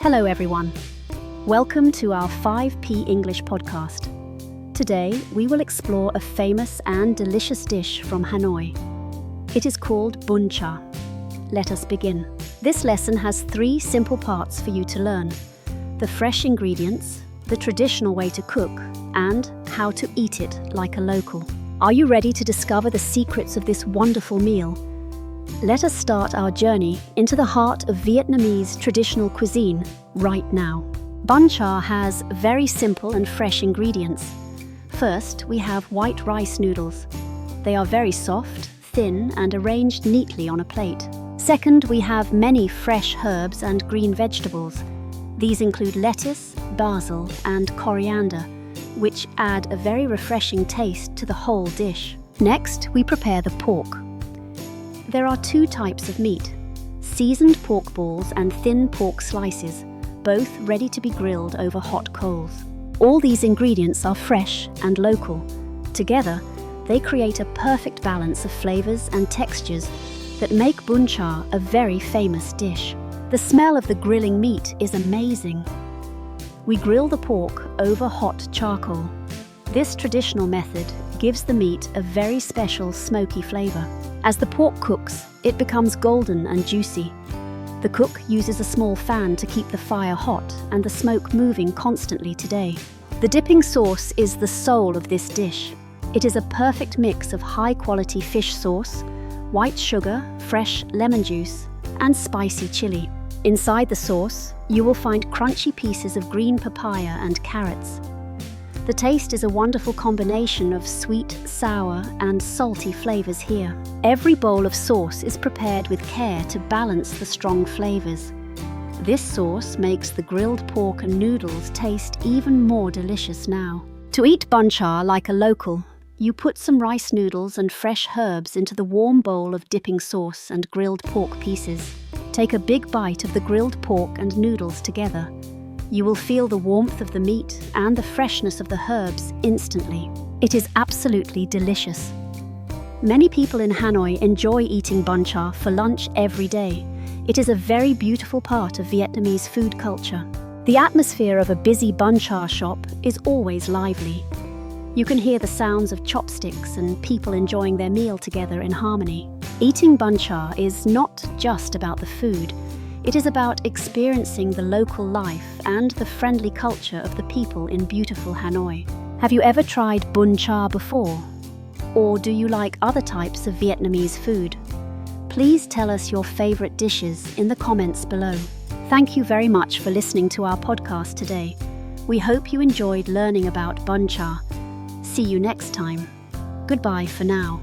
Hello everyone. Welcome to our 5P English podcast. Today we will explore a famous and delicious dish from Hanoi. It is called bún chả. Let us begin. This lesson has 3 simple parts for you to learn: the fresh ingredients, the traditional way to cook, and how to eat it like a local. Are you ready to discover the secrets of this wonderful meal? Let us start our journey into the heart of Vietnamese traditional cuisine right now. Bún chả has very simple and fresh ingredients. First, we have white rice noodles. They are very soft, thin, and arranged neatly on a plate. Second, we have many fresh herbs and green vegetables. These include lettuce, basil, and coriander, which add a very refreshing taste to the whole dish. Next, we prepare the pork. There are 2 types of meat: seasoned pork balls and thin pork slices, both ready to be grilled over hot coals. All these ingredients are fresh and local. Together, they create a perfect balance of flavors and textures that make bún chả a very famous dish. The smell of the grilling meat is amazing. We grill the pork over hot charcoal. This traditional method gives the meat a very special smoky flavor. As the pork cooks, it becomes golden and juicy. The cook uses a small fan to keep the fire hot and the smoke moving constantly today. The dipping sauce is the soul of this dish. It is a perfect mix of high-quality fish sauce, white sugar, fresh lemon juice, and spicy chili. Inside the sauce, you will find crunchy pieces of green papaya and carrots. The taste is a wonderful combination of sweet, sour, and salty flavors here. Every bowl of sauce is prepared with care to balance the strong flavors. This sauce makes the grilled pork and noodles taste even more delicious now. To eat bún chả like a local, you put some rice noodles and fresh herbs into the warm bowl of dipping sauce and grilled pork pieces. Take a big bite of the grilled pork and noodles together. You will feel the warmth of the meat and the freshness of the herbs instantly. It is absolutely delicious. Many people in Hanoi enjoy eating bún chả for lunch every day. It is a very beautiful part of Vietnamese food culture. The atmosphere of a busy bún chả shop is always lively. You can hear the sounds of chopsticks and people enjoying their meal together in harmony. Eating bún chả is not just about the food. It is about experiencing the local life and the friendly culture of the people in beautiful Hanoi. Have you ever tried bún chả before? Or do you like other types of Vietnamese food? Please tell us your favorite dishes in the comments below. Thank you very much for listening to our podcast today. We hope you enjoyed learning about bún chả. See you next time. Goodbye for now.